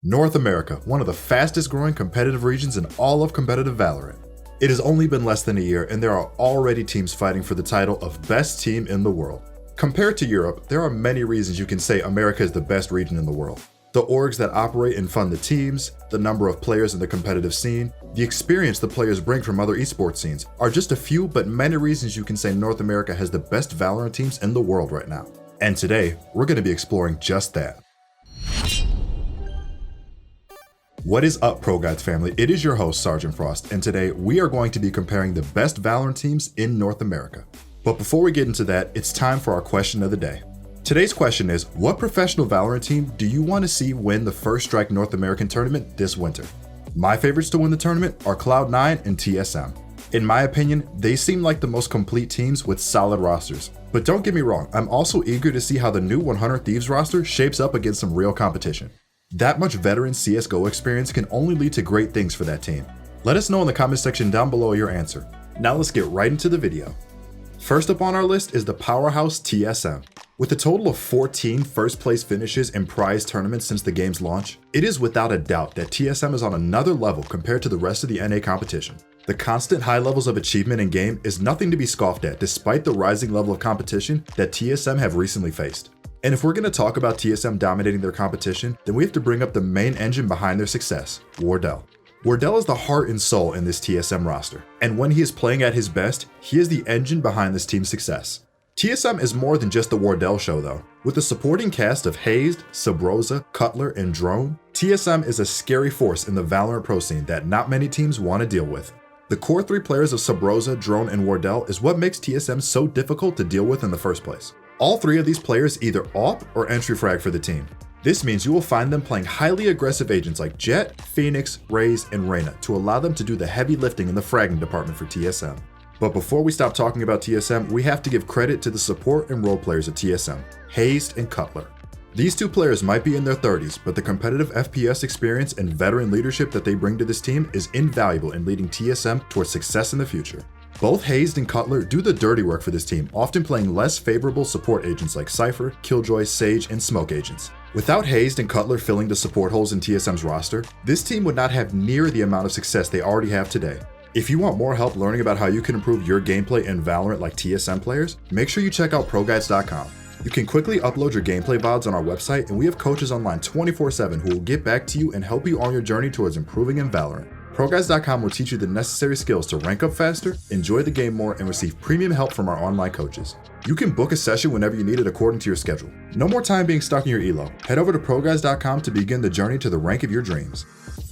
North America, one of the fastest growing competitive regions in all of competitive Valorant. It has only been less than a year and there are already teams fighting for the title of best team in the world. Compared to Europe, there are many reasons you can say America is the best region in the world. The orgs that operate and fund the teams, the number of players in the competitive scene, the experience the players bring from other esports scenes are just a few but many reasons you can say North America has the best Valorant teams in the world right now. And today, we're going to be exploring just that. What is up, ProGuides family? It is your host, Sergeant Frost, and today we are going to be comparing the best Valorant teams in North America. But before we get into that, it's time for our question of the day. Today's question is, what professional Valorant team do you want to see win the First Strike North American tournament this winter? My favorites to win the tournament are Cloud9 and TSM. In my opinion, they seem like the most complete teams with solid rosters. But don't get me wrong, I'm also eager to see how the new 100 Thieves roster shapes up against some real competition. That much veteran CSGO experience can only lead to great things for that team. Let us know in the comment section down below your answer. Now let's get right into the video. First up on our list is the powerhouse TSM. With a total of 14 first place finishes in prize tournaments since the game's launch, it is without a doubt that TSM is on another level compared to the rest of the NA competition. The constant high levels of achievement in game is nothing to be scoffed at despite the rising level of competition that TSM have recently faced. And if we're going to talk about TSM dominating their competition, then we have to bring up the main engine behind their success, Wardell. Wardell is the heart and soul in this TSM roster, and when he is playing at his best, he is the engine behind this team's success. TSM is more than just the Wardell show though. With a supporting cast of Hazed, Subroza, Cutler, and Drone, TSM is a scary force in the Valorant pro scene that not many teams want to deal with. The core three players of Subroza, Drone, and Wardell is what makes TSM so difficult to deal with in the first place. All three of these players either AWP or entry frag for the team. This means you will find them playing highly aggressive agents like Jett, Phoenix, Raze, and Reyna to allow them to do the heavy lifting in the fragging department for TSM. But before we stop talking about TSM, we have to give credit to the support and role players at TSM, Hazed and Cutler. These two players might be in their 30s, but the competitive FPS experience and veteran leadership that they bring to this team is invaluable in leading TSM towards success in the future. Both Hazed and Cutler do the dirty work for this team, often playing less favorable support agents like Cypher, Killjoy, Sage, and Smoke agents. Without Hazed and Cutler filling the support holes in TSM's roster, this team would not have near the amount of success they already have today. If you want more help learning about how you can improve your gameplay in Valorant like TSM players, make sure you check out ProGuides.com. You can quickly upload your gameplay VODs on our website, and we have coaches online 24/7 who will get back to you and help you on your journey towards improving in Valorant. ProGuides.com will teach you the necessary skills to rank up faster, enjoy the game more, and receive premium help from our online coaches. You can book a session whenever you need it according to your schedule. No more time being stuck in your elo. Head over to ProGuides.com to begin the journey to the rank of your dreams.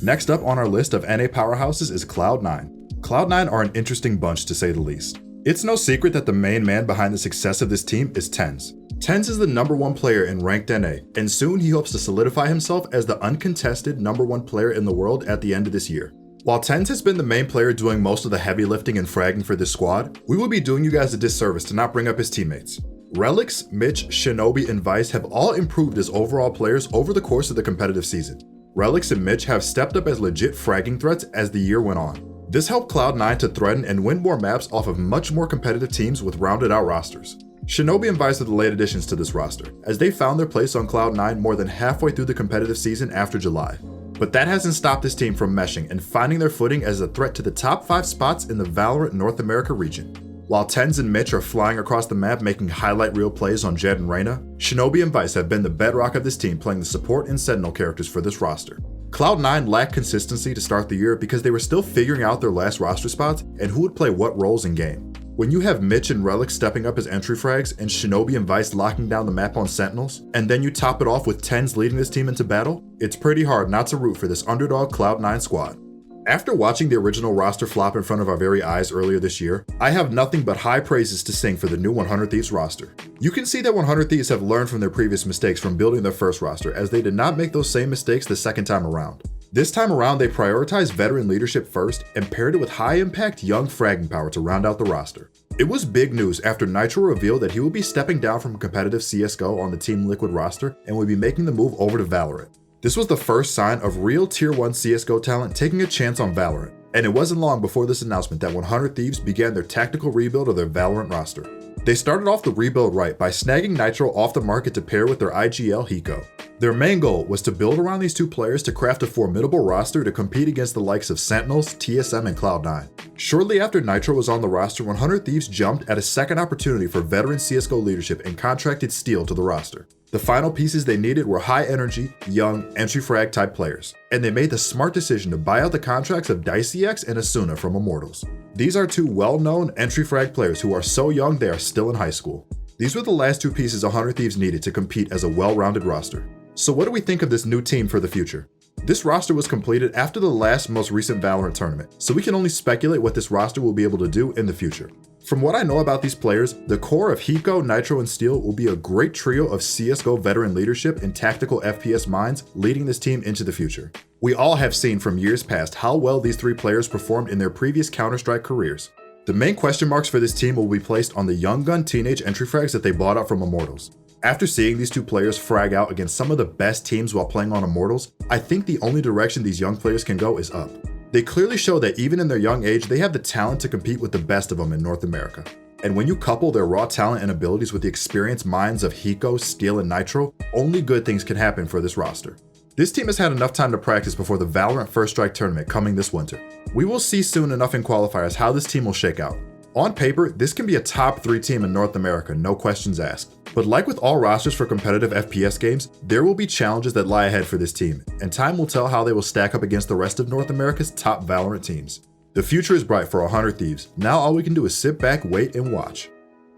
Next up on our list of NA powerhouses is Cloud9. Cloud9 are an interesting bunch to say the least. It's no secret that the main man behind the success of this team is TenZ. TenZ is the #1 player in ranked NA, and soon he hopes to solidify himself as the uncontested #1 player in the world at the end of this year. While TenZ has been the main player doing most of the heavy lifting and fragging for this squad, we would be doing you guys a disservice to not bring up his teammates. Relix, Mitch, Shinobi, and Vice have all improved as overall players over the course of the competitive season. Relix and Mitch have stepped up as legit fragging threats as the year went on. This helped Cloud9 to threaten and win more maps off of much more competitive teams with rounded out rosters. Shinobi and Vice are the late additions to this roster, as they found their place on Cloud9 more than halfway through the competitive season after July. But that hasn't stopped this team from meshing and finding their footing as a threat to the top 5 spots in the Valorant North America region. While TenZ and Mitch are flying across the map making highlight reel plays on Jett and Reyna, Shinobi and Vice have been the bedrock of this team playing the support and Sentinel characters for this roster. Cloud9 lacked consistency to start the year because they were still figuring out their last roster spots and who would play what roles in game. When you have Mitch and Relix stepping up as entry frags and Shinobi and Vice locking down the map on Sentinels, and then you top it off with TenZ leading this team into battle, it's pretty hard not to root for this underdog Cloud9 squad. After watching the original roster flop in front of our very eyes earlier this year, I have nothing but high praises to sing for the new 100 Thieves roster. You can see that 100 Thieves have learned from their previous mistakes from building their first roster, as they did not make those same mistakes the second time around. This time around, they prioritized veteran leadership first and paired it with high-impact young fragging power to round out the roster. It was big news after Nitro revealed that he would be stepping down from competitive CSGO on the Team Liquid roster and would be making the move over to Valorant. This was the first sign of real Tier 1 CSGO talent taking a chance on Valorant, and it wasn't long before this announcement that 100 Thieves began their tactical rebuild of their Valorant roster. They started off the rebuild right by snagging Nitro off the market to pair with their IGL Hiko. Their main goal was to build around these two players to craft a formidable roster to compete against the likes of Sentinels, TSM, and Cloud9. Shortly after Nitro was on the roster, 100 Thieves jumped at a second opportunity for veteran CSGO leadership and contracted Steel to the roster. The final pieces they needed were high-energy, young, entry-frag type players, and they made the smart decision to buy out the contracts of DiceyX and Asuna from Immortals. These are two well-known entry-frag players who are so young they are still in high school. These were the last two pieces 100 Thieves needed to compete as a well-rounded roster. So what do we think of this new team for the future? This roster was completed after the last most recent Valorant tournament, so we can only speculate what this roster will be able to do in the future. From what I know about these players, the core of Hiko, Nitro, and Steel will be a great trio of CSGO veteran leadership and tactical FPS minds leading this team into the future. We all have seen from years past how well these three players performed in their previous Counter-Strike careers. The main question marks for this team will be placed on the young gun teenage entry frags that they bought out from Immortals. After seeing these two players frag out against some of the best teams while playing on Immortals, I think the only direction these young players can go is up. They clearly show that even in their young age, they have the talent to compete with the best of them in North America. And when you couple their raw talent and abilities with the experienced minds of Hiko, Steel, and Nitro, only good things can happen for this roster. This team has had enough time to practice before the Valorant First Strike tournament coming this winter. We will see soon enough in qualifiers how this team will shake out. On paper, this can be a top 3 team in North America, no questions asked. But like with all rosters for competitive FPS games, there will be challenges that lie ahead for this team, and time will tell how they will stack up against the rest of North America's top Valorant teams. The future is bright for 100 Thieves. Now all we can do is sit back, wait, and watch.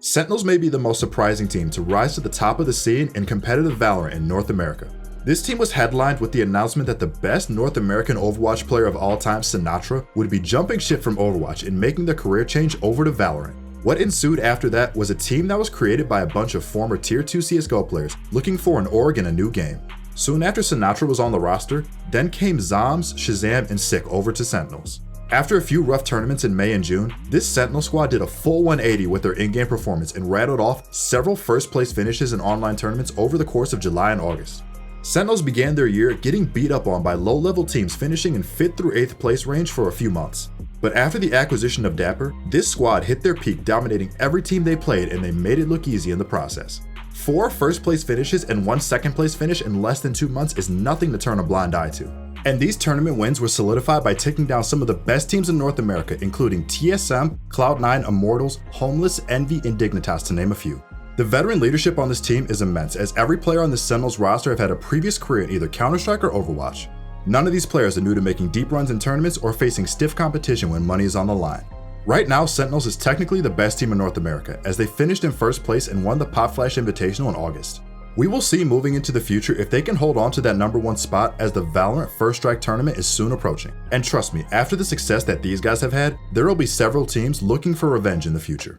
Sentinels may be the most surprising team to rise to the top of the scene in competitive Valorant in North America. This team was headlined with the announcement that the best North American Overwatch player of all time, Sinatra, would be jumping ship from Overwatch and making the career change over to Valorant. What ensued after that was a team that was created by a bunch of former Tier 2 CSGO players looking for an org in a new game. Soon after Sinatra was on the roster, then came Zoms, Shazam, and Sick over to Sentinels. After a few rough tournaments in May and June, this Sentinel squad did a full 180 with their in-game performance and rattled off several first-place finishes in online tournaments over the course of July and August. Sentinels began their year getting beat up on by low-level teams finishing in 5th through 8th place range for a few months. But after the acquisition of Dapper, this squad hit their peak, dominating every team they played, and they made it look easy in the process. 4 first-place finishes and 1 second-place finish in less than 2 months is nothing to turn a blind eye to. And these tournament wins were solidified by taking down some of the best teams in North America, including TSM, Cloud9, Immortals, Homeless, Envy, and Dignitas, to name a few. The veteran leadership on this team is immense, as every player on the Sentinels roster have had a previous career in either Counter-Strike or Overwatch. None of these players are new to making deep runs in tournaments or facing stiff competition when money is on the line. Right now, Sentinels is technically the best team in North America, as they finished in first place and won the Pop Flash Invitational in August. We will see moving into the future if they can hold on to that #1 spot, as the Valorant First Strike tournament is soon approaching. And trust me, after the success that these guys have had, there will be several teams looking for revenge in the future.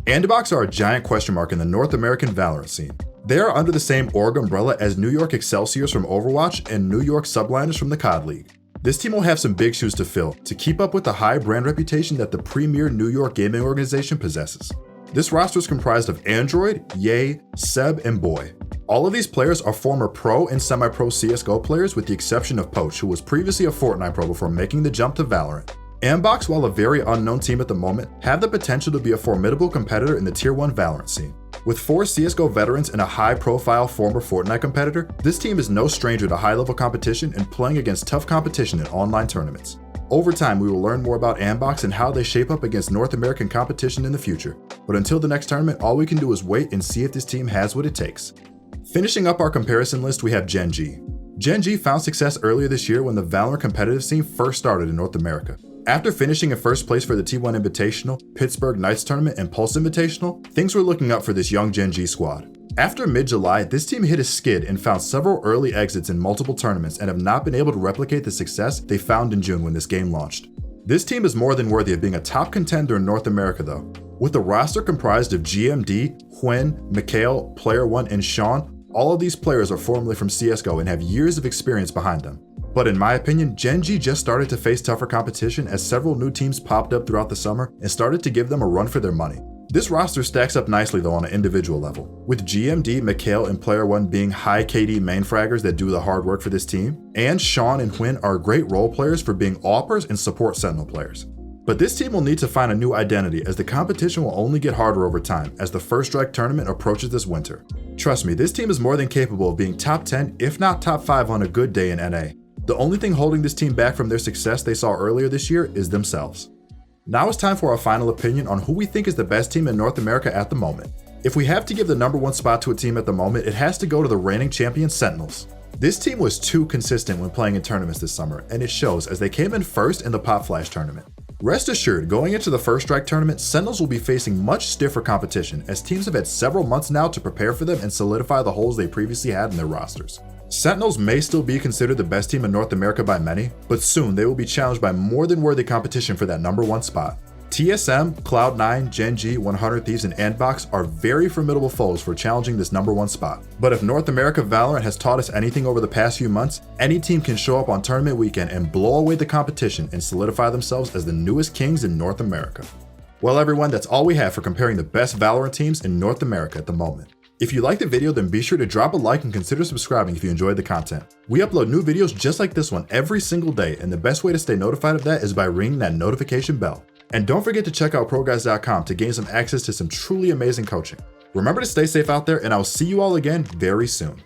Andibox are a giant question mark in the North American Valorant scene. They are under the same org umbrella as New York Excelsiors from Overwatch and New York Subliners from the COD League. This team will have some big shoes to fill to keep up with the high brand reputation that the premier New York gaming organization possesses. This roster is comprised of Android, Ye, Seb, and Boy. All of these players are former pro and semi-pro CSGO players, with the exception of Poach, who was previously a Fortnite pro before making the jump to Valorant. Ambox, while a very unknown team at the moment, have the potential to be a formidable competitor in the Tier 1 Valorant scene. With 4 CSGO veterans and a high-profile former Fortnite competitor, this team is no stranger to high-level competition and playing against tough competition in online tournaments. Over time, we will learn more about Ambox and how they shape up against North American competition in the future. But until the next tournament, all we can do is wait and see if this team has what it takes. Finishing up our comparison list, we have GENG. GENG found success earlier this year when the Valorant competitive scene first started in North America. After finishing in first place for the T1 Invitational, Pittsburgh Knights Tournament, and Pulse Invitational, things were looking up for this young GENG squad. After mid-July, this team hit a skid and found several early exits in multiple tournaments and have not been able to replicate the success they found in June when this game launched. This team is more than worthy of being a top contender in North America though. With a roster comprised of GMD, Hwin, Mikhail, Player One, and Sean, all of these players are formerly from CSGO and have years of experience behind them. But in my opinion, GENG just started to face tougher competition as several new teams popped up throughout the summer and started to give them a run for their money. This roster stacks up nicely though on an individual level, with GMD, Mikhail, and Player One being high KD main fraggers that do the hard work for this team, and Sean and Hwin are great role players for being AWPers and support Sentinel players. But this team will need to find a new identity as the competition will only get harder over time as the First Strike tournament approaches this winter. Trust me, this team is more than capable of being top 10, if not top 5 on a good day in NA. The only thing holding this team back from their success they saw earlier this year is themselves. Now it's time for our final opinion on who we think is the best team in North America at the moment. If we have to give the number 1 spot to a team at the moment, it has to go to the reigning champion Sentinels. This team was too consistent when playing in tournaments this summer, and it shows as they came in first in the Pop Flash tournament. Rest assured, going into the First Strike tournament, Sentinels will be facing much stiffer competition as teams have had several months now to prepare for them and solidify the holes they previously had in their rosters. Sentinels may still be considered the best team in North America by many, but soon they will be challenged by more than worthy competition for that number 1 spot. TSM, Cloud9, GENG, 100 Thieves, and Andbox are very formidable foes for challenging this number 1 spot. But if North America Valorant has taught us anything over the past few months, any team can show up on tournament weekend and blow away the competition and solidify themselves as the newest kings in North America. Well everyone, that's all we have for comparing the best Valorant teams in North America at the moment. If you liked the video, then be sure to drop a like and consider subscribing if you enjoyed the content. We upload new videos just like this one every single day, and the best way to stay notified of that is by ringing that notification bell. And don't forget to check out ProGuides.com to gain some access to some truly amazing coaching. Remember to stay safe out there, and I'll see you all again very soon.